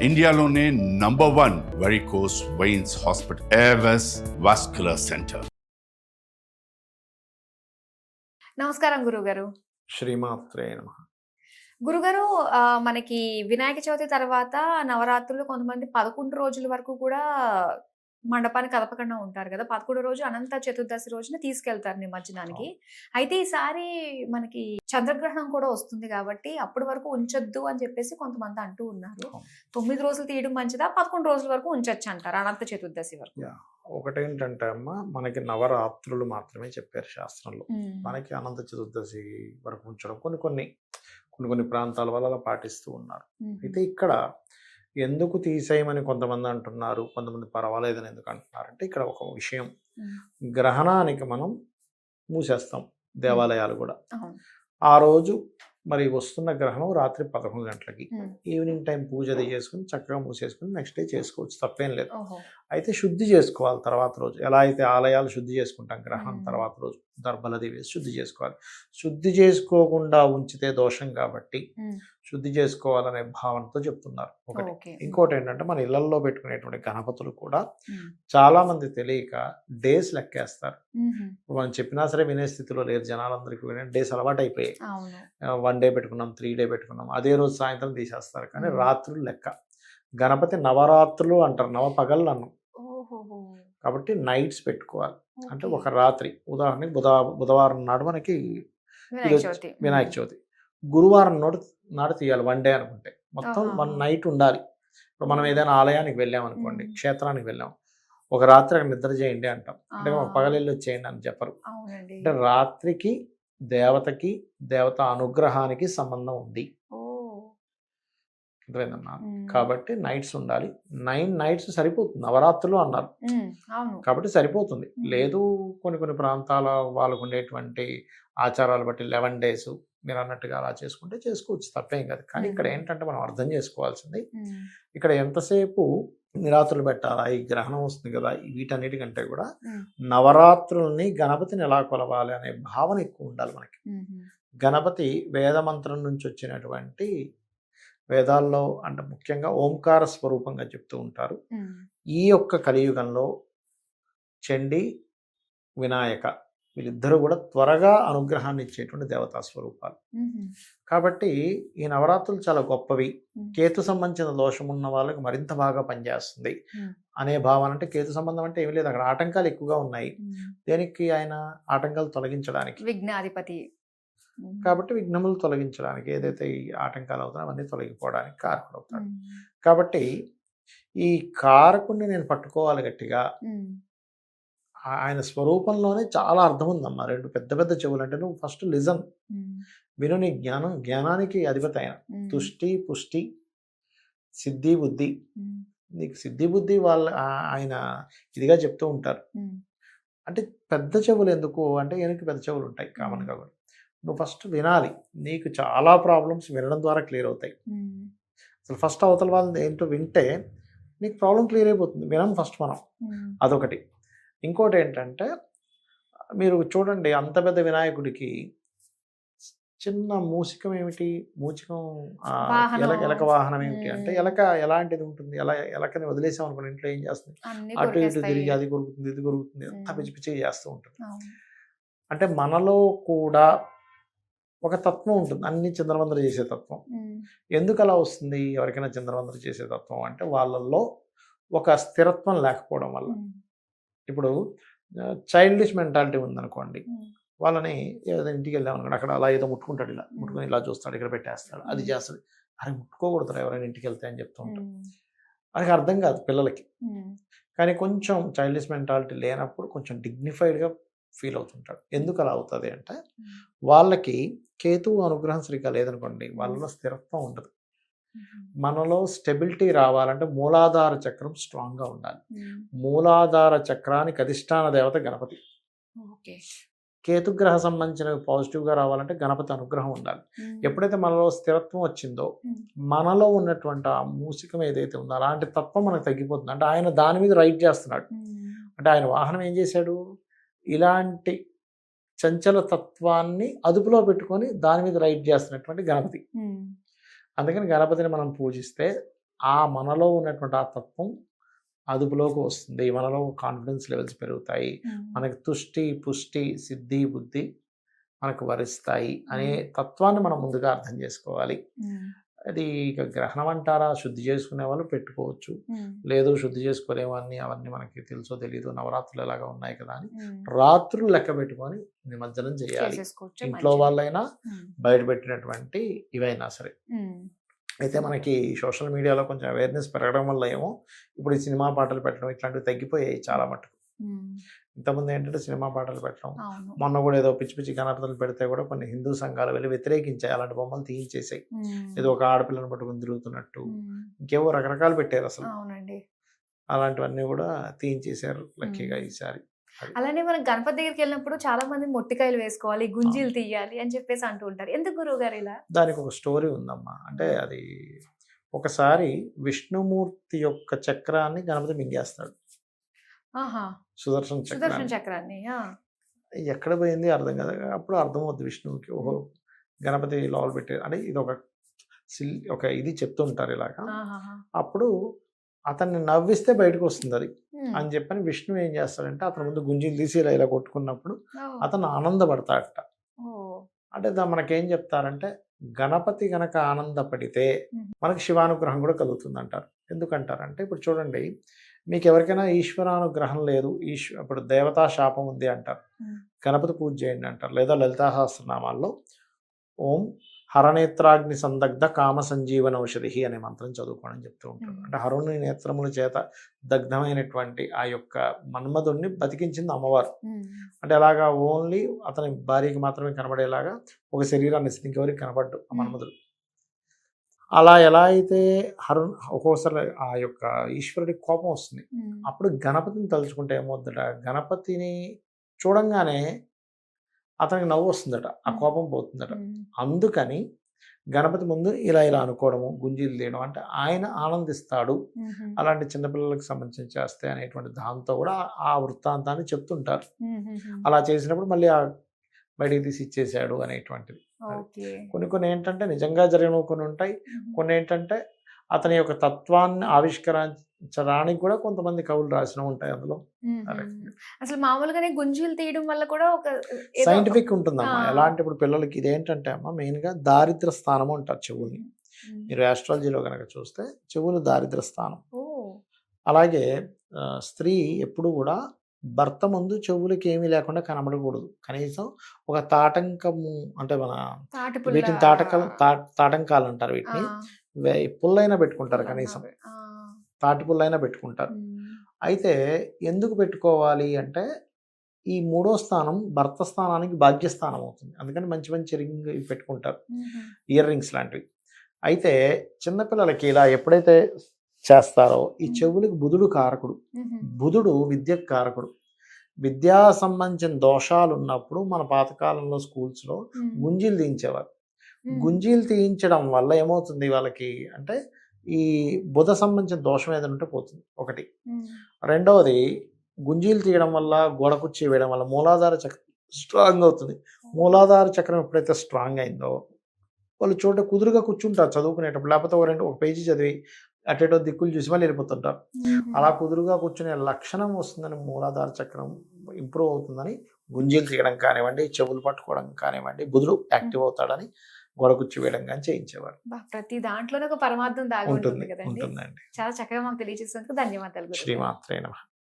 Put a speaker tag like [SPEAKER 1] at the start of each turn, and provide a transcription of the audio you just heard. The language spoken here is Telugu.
[SPEAKER 1] ఇండియాలోనే #1 varicose veins hospital Avis vascular centre.
[SPEAKER 2] నమస్కారం గురుగారు.
[SPEAKER 3] శ్రీమాత్రే నమః.
[SPEAKER 2] గురుగారు మనకి వినాయక చవితి తర్వాత నవరాత్రులు కొంతమంది 11 రోజుల వరకు కూడా మండపాన్ని కదపకుండా ఉంటారు కదా! 11 రోజు అనంత చతుర్దశి రోజున తీసుకెళ్తారు నిమజ్జనానికి. అయితే ఈసారి మనకి చంద్రగ్రహణం కూడా వస్తుంది కాబట్టి అప్పటి వరకు ఉంచొద్దు అని చెప్పేసి కొంతమంది అంటూ ఉన్నారు. 9 రోజులు తీయడం మంచిదా? 11 రోజుల వరకు ఉంచొచ్చు అంటారా అనంత చతుర్దశి వరకు?
[SPEAKER 3] ఒకటేంటంటే అమ్మ, మనకి నవరాత్రులు మాత్రమే చెప్పారు శాస్త్రంలో. మనకి అనంత చతుర్దశి వరకు ఉంచడం కొన్ని ప్రాంతాల వల్ల అలా పాటిస్తూ ఉన్నారు. అయితే ఇక్కడ ఎందుకు తీసేయమని కొంతమంది అంటున్నారు, కొంతమంది పర్వాలేదని ఎందుకు అంటున్నారు అంటే, ఇక్కడ ఒక విషయం, గ్రహణానికి మనం మూసేస్తాం దేవాలయాలు కూడా. ఆ రోజు మరి వస్తున్న గ్రహణం రాత్రి 11 గంటలకి. ఈవినింగ్ టైం పూజ అది చేసుకుని చక్కగా మూసేసుకుని నెక్స్ట్ డే చేసుకోవచ్చు, తప్పేం లేదు. అయితే శుద్ధి చేసుకోవాలి తర్వాత రోజు. ఎలా అయితే ఆలయాలు శుద్ధి చేసుకుంటాం గ్రహణం తర్వాత రోజు, దర్భలది వేసి శుద్ధి చేసుకోవాలి. శుద్ధి చేసుకోకుండా ఉంచితే దోషం కాబట్టి శుద్ధి చేసుకోవాలనే భావనతో చెప్తున్నారు ఒకటి. ఇంకోటి ఏంటంటే, మన ఇళ్లలో పెట్టుకునేటువంటి గణపతులు కూడా చాలా మంది తెలియక డేస్ లెక్కేస్తారు. మనం చెప్పినా సరే వినే స్థితిలో లేరు జనాలందరికీ. డేస్ అలవాటు అయిపోయాయి. 1 డే పెట్టుకున్నాం, 3 డే పెట్టుకున్నాం, అదే రోజు సాయంత్రం తీసేస్తారు. కానీ రాత్రులు లెక్క. గణపతి నవరాత్రులు అంటారు, నవపగళ్ళు అన్నం. కాబట్టి నైట్స్ పెట్టుకోవాలి. అంటే ఒక రాత్రి, ఉదాహరణకి బుధవారం నాడు మనకి వినాయక చవితి, గురువారం నాడు తీయాలి 1 డే అనుకుంటే. మొత్తం 1 నైట్ ఉండాలి. ఇప్పుడు మనం ఏదైనా ఆలయానికి వెళ్ళామనుకోండి, క్షేత్రానికి వెళ్ళాం, ఒక రాత్రి అక్కడ నిద్ర చేయండి అంటాం. అంటే పగలెళ్ళి వచ్చేయండి అని చెప్పరు. అంటే రాత్రికి దేవతకి, దేవత అనుగ్రహానికి సంబంధం ఉంది. అర్థమైందమ్మా? కాబట్టి నైట్స్ ఉండాలి. 9 నైట్స్ సరిపోతుంది. నవరాత్రులు అన్నారు కాబట్టి సరిపోతుంది. లేదు కొన్ని ప్రాంతాల వాళ్ళకు ఉండేటువంటి ఆచారాలు బట్టి 11 డేస్ మీరు అన్నట్టుగా అలా చేసుకుంటే చేసుకోవచ్చు, తప్పేం కాదు. కానీ ఇక్కడ ఏంటంటే మనం అర్థం చేసుకోవాల్సింది, ఇక్కడ ఎంతసేపు నిరాత్రులు పెట్టాలా, ఈ గ్రహణం వస్తుంది కదా, వీటన్నిటికంటే కూడా నవరాత్రుల్ని గణపతిని ఎలా కొలవాలి అనే భావన ఎక్కువ ఉండాలి మనకి. గణపతి వేదమంత్రం నుంచి వచ్చినటువంటి, వేదాల్లో అంటే ముఖ్యంగా ఓంకార స్వరూపంగా చెప్తూ ఉంటారు. ఈ యొక్క కలియుగంలో చండి, వినాయక వీళ్ళిద్దరూ కూడా త్వరగా అనుగ్రహాన్ని ఇచ్చేటువంటి దేవతా స్వరూపాలు. కాబట్టి ఈ నవరాత్రులు చాలా గొప్పవి. కేతు సంబంధించిన దోషం ఉన్న వాళ్ళకి మరింత బాగా పనిచేస్తుంది అనే భావన. అంటే కేతు సంబంధం అంటే ఏమి లేదు, అక్కడ ఆటంకాలు ఎక్కువగా ఉన్నాయి. దేనికి? ఆయన ఆటంకాలు తొలగించడానికి,
[SPEAKER 2] విఘ్నాధిపతి
[SPEAKER 3] కాబట్టి విఘ్నములు తొలగించడానికి, ఏదైతే ఈ ఆటంకాలు అవుతాయో అవన్నీ తొలగిపోవడానికి కారకుడు అవుతాడు. కాబట్టి ఈ కారకుడిని నేను పట్టుకోవాలి గట్టిగా. ఆయన స్వరూపంలోనే చాలా అర్థం ఉందమ్మా. 2 పెద్ద చెవులు. అంటే నువ్వు ఫస్ట్ లిజన్, విను. నీ జ్ఞానానికి అధిపతి ఆయన. తుష్టి, పుష్టి, సిద్ధి, బుద్ధి. నీకు సిద్ధి బుద్ధి ఆయన ఇదిగా చెప్తూ ఉంటారు. అంటే పెద్ద చెవులు ఎందుకు అంటే, వెనక్కి పెద్ద చెవులు ఉంటాయి కామన్గా కూడా. నువ్వు ఫస్ట్ వినాలి. నీకు చాలా ప్రాబ్లమ్స్ వినడం ద్వారా క్లియర్ అవుతాయి. అసలు ఫస్ట్ అవతల వాళ్ళని ఏంటో వింటే నీకు ప్రాబ్లం క్లియర్ అయిపోతుంది. వినం ఫస్ట్ మనం, అదొకటి. ఇంకోటి ఏంటంటే, మీరు చూడండి, అంత పెద్ద వినాయకుడికి చిన్న మూషికం ఏమిటి? ఎలక వాహనం ఏమిటి అంటే, ఎలక ఎలాంటిది ఉంటుంది? ఎలకని వదిలేసాం అనుకోండి, ఇంట్లో ఏం చేస్తుంది? అటు ఇటు తిరిగి అది కొరుకుతుంది, ఇది కొరుకుతుంది, అంతా పిచ్చి పిచ్చిగా చేస్తూ ఉంటుంది. అంటే మనలో కూడా ఒక తత్వం ఉంటుంది, అన్ని చిందరవందర చేసే తత్వం. ఎందుకు అలా వస్తుంది? ఎవరికైనా చిందరవందర చేసే తత్వం అంటే, వాళ్ళల్లో ఒక స్థిరత్వం లేకపోవడం వల్ల. ఇప్పుడు చైల్డిష్ మెంటాలిటీ ఉందనుకోండి, వాళ్ళని ఏదైనా ఇంటికి వెళ్ళామనుకోండి, అక్కడ అలా ఏదో ముట్టుకుంటాడు, ఇలా ముట్టుకొని ఇలా చూస్తాడు, ఇక్కడ పెట్టేస్తాడు, అది చేస్తాడు. అరే ముట్టుకోకూడదు ఎవరైనా ఇంటికి వెళ్తే అని చెప్తూ ఉంటాడు. మనకి అర్థం కాదు పిల్లలకి. కానీ కొంచెం చైల్డిష్ మెంటాలిటీ లేనప్పుడు కొంచెం డిగ్నిఫైడ్గా ఫీల్ అవుతుంటాడు. ఎందుకు అలా అవుతుంది అంటే, వాళ్ళకి కేతువు అనుగ్రహం సరిగ్గా లేదనుకోండి, వాళ్ళలో స్థిరత్వం ఉండదు. మనలో స్టెబిలిటీ రావాలంటే మూలాధార చక్రం స్ట్రాంగ్గా ఉండాలి. మూలాధార చక్రానికి అధిష్టాన దేవత గణపతి. కేతుగ్రహ సంబంధించినవి పాజిటివ్గా రావాలంటే గణపతి అనుగ్రహం ఉండాలి. ఎప్పుడైతే మనలో స్థిరత్వం వచ్చిందో, మనలో ఉన్నటువంటి ఆ మూసికం ఏదైతే ఉందో అలాంటి తత్వం మనకు తగ్గిపోతుంది. అంటే ఆయన దాని మీద రైడ్ చేస్తున్నాడు. అంటే ఆయన వాహనం ఏం చేశాడు? ఇలాంటి చంచల తత్వాన్ని అదుపులో పెట్టుకొని దాని మీద రైడ్ చేస్తున్నటువంటి గణపతి. అందుకని గణపతిని మనం పూజిస్తే ఆ మనలో ఉన్నటువంటి ఆ తత్వం అదుపులోకి వస్తుంది. మనలో కాన్ఫిడెన్స్ లెవెల్స్ పెరుగుతాయి. మనకి తుష్టి, పుష్టి, సిద్ధి, బుద్ధి మనకు వరిస్తాయి అనే తత్వాన్ని మనం ముందుగా అర్థం చేసుకోవాలి. అది ఇక గ్రహణం అంటారా, శుద్ధి చేసుకునే వాళ్ళు పెట్టుకోవచ్చు. లేదు శుద్ధి చేసుకునేవన్నీ అవన్నీ మనకి తెలుసో తెలీదు, నవరాత్రులు ఎలాగా ఉన్నాయి కదా అని రాత్రులు లెక్క పెట్టుకొని నిమజ్జనం చేయాలి. ఇంట్లో వాళ్ళైనా బయట పెట్టినటువంటి ఇవైనా సరే. అయితే మనకి సోషల్ మీడియాలో కొంచెం అవేర్నెస్ పెరగడం వల్ల ఏమో ఇప్పుడు ఈ సినిమా పాటలు పెట్టడం ఇట్లాంటివి తగ్గిపోయాయి చాలా మటుకు. ఇంతకుముందు ఏంటంటే సినిమా పాటలు పెట్టడం, మొన్న కూడా ఏదో పిచ్చి పిచ్చి గణపతులు పెడితే కూడా కొన్ని హిందూ సంఘాలు వెళ్ళి వ్యతిరేకించాయి, అలాంటి బొమ్మలు తీయించేసాయి. ఏదో ఒక ఆడపిల్లని పట్టుకుని తిరుగుతున్నట్టు ఇంకేవో రకరకాలు పెట్టారు అసలు. అలాంటివన్నీ కూడా తీయించేశారు లక్కీగా ఈసారి.
[SPEAKER 2] అలానే మనం గణపతి దగ్గరికి వెళ్ళినప్పుడు చాలా మంది మొట్టికాయలు వేసుకోవాలి, గుంజీలు తీయాలి అని చెప్పేసి అంటూ ఉంటారు. ఎందుకు గురువు గారు ఇలా?
[SPEAKER 3] దానికి ఒక స్టోరీ ఉందమ్మా. అంటే అది ఒకసారి విష్ణుమూర్తి యొక్క చక్రాన్ని గణపతి మింగేస్తాడు, సుదర్శన
[SPEAKER 2] చక్రాన్ని.
[SPEAKER 3] ఎక్కడ పోయింది అర్థం కదా. అప్పుడు అర్థమవుద్ది విష్ణువుకి, ఓహో గణపతి లోపల పెట్టారు అంటే ఇది ఒక ఇది చెప్తుంటారు ఇలాగా. అప్పుడు అతన్ని నవ్విస్తే బయటకు వస్తుంది అది అని చెప్పని విష్ణు ఏం చేస్తాడంటే అతని ముందు గుంజీలు తీసి ఇలా కొట్టుకున్నప్పుడు అతను ఆనందపడతాడట. అంటే మనకేం చెప్తారంటే గణపతి గనక ఆనందపడితే మనకి శివానుగ్రహం కూడా కలుగుతుంది అంటారు. ఎందుకంటారంటే ఇప్పుడు చూడండి, మీకు ఎవరికైనా ఈశ్వరానుగ్రహం లేదు, ఇప్పుడు దేవతా శాపం ఉంది అంటారు, గణపతి పూజ చేయండి అంటారు. లేదా లలితా సహస్రనామాల్లో ఓం హరనేత్రాగ్ని సందగ్ధ కామ సంజీవన ఔషధి అనే మంత్రం చదువుకోవడం చెప్తూ ఉంటారు. అంటే హరుని నేత్రముల చేత దగ్ధమైనటువంటి ఆ యొక్క మన్మధుడిని బతికించింది అమ్మవారు. అంటే అలాగా ఓన్లీ అతని భార్యకి మాత్రమే కనబడేలాగా ఒక శరీరాన్ని ఇంకెవరికి కనబడ్డు ఆ మన్మధుడు. అలా ఎలా అయితే ఒక్కోసారి ఆ యొక్క ఈశ్వరుడి కోపం వస్తుంది, అప్పుడు గణపతిని తలుచుకుంటే ఏమవుతుందట, గణపతిని చూడంగానే అతనికి నవ్వు వస్తుందట, ఆ కోపం పోతుందట. అందుకని గణపతి ముందు ఇలా అనుకోవడము, గుంజీలు తీయడం అంటే ఆయన ఆనందిస్తాడు, అలాంటి చిన్నపిల్లలకు సంబంధించి చేస్తే అనేటువంటి దాంతో కూడా ఆ వృత్తాంతాన్ని చెప్తుంటారు. అలా చేసినప్పుడు మళ్ళీ ఆ బయటికి తీసి ఇచ్చేసాడు అనేటువంటిది. కొన్ని ఏంటంటే నిజంగా జరిగినవి కొన్ని ఉంటాయి, కొన్ని ఏంటంటే అతని యొక్క తత్వాన్ని ఆవిష్కరించడానికి కూడా కొంతమంది కవులు రాసిన ఉంటాయి అందులో.
[SPEAKER 2] అసలు మామూలుగానే గుంజీలు తీయడం వల్ల కూడా ఒక
[SPEAKER 3] సైంటిఫిక్ ఉంటుందమ్మా. ఎలాంటి ఇప్పుడు పిల్లలకి ఇదేంటంటే అమ్మా మెయిన్ గా దారిద్ర స్థానం అంటారు చెవుల్ని. మీరు ఆస్ట్రాలజీలో కనుక చూస్తే చెవులు దారిద్ర స్థానం. అలాగే స్త్రీ ఎప్పుడు కూడా భర్త ముందు చెవులకి ఏమీ లేకుండా కనబడకూడదు. కనీసం ఒక తాటంకము అంటే మన వీటిని తాటంకాలు అంటారు, వీటిని పుల్లైనా పెట్టుకుంటారు, కనీసం తాటి పుల్లైనా పెట్టుకుంటారు. అయితే ఎందుకు పెట్టుకోవాలి అంటే ఈ మూడో స్థానం భర్త స్థానానికి భాగ్యస్థానం అవుతుంది. అందుకని మంచి మంచి రింగ్ పెట్టుకుంటారు, ఇయర్ రింగ్స్ లాంటివి. అయితే చిన్నపిల్లలకి ఇలా ఎప్పుడైతే చేస్తారో ఈ చెవులకి బుధుడు కారకుడు, బుధుడు విద్యకు కారకుడు. విద్యా సంబంధించిన దోషాలు ఉన్నప్పుడు మన పాతకాలంలో స్కూల్స్లో గుంజీలు తీయించేవారు. గుంజీలు తీయించడం వల్ల ఏమవుతుంది వాళ్ళకి అంటే ఈ బుధ సంబంధించిన దోషం ఏదైనా ఉంటే పోతుంది ఒకటి. రెండవది గుంజీలు తీయడం వల్ల గోడ కుర్చీ వేయడం వల్ల మూలాధార చక్రం స్ట్రాంగ్ అవుతుంది. మూలాధార చక్రం ఎప్పుడైతే స్ట్రాంగ్ అయిందో వాళ్ళు చోట కుదురుగా కూర్చుంటారు చదువుకునేటప్పుడు. లేకపోతే ఒక పేజీ చదివి అటేటో దిక్కులు చూసి మళ్ళీ వెళ్ళిపోతుంటారు. అలా కుదురుగా కూర్చునే లక్షణం వస్తుందని, మూలాధార చక్రం ఇంప్రూవ్ అవుతుందని గుంజీలు తీయడం కానివ్వండి, చెవులు పట్టుకోవడం కానివ్వండి, బుధుడు యాక్టివ్ అవుతాడని గోడ కుర్చీ వేయడం కానీ చేయించేవారు.
[SPEAKER 2] ప్రతి దాంట్లోనే ఒక పరమార్థం దాగి ఉంటుంది కదండి.
[SPEAKER 3] ఉంటుందండి.
[SPEAKER 2] చాలా చక్కగా మాకు తెలియజేసినందుకు ధన్యవాదాలు.
[SPEAKER 3] శ్రీమాత్రే నమః.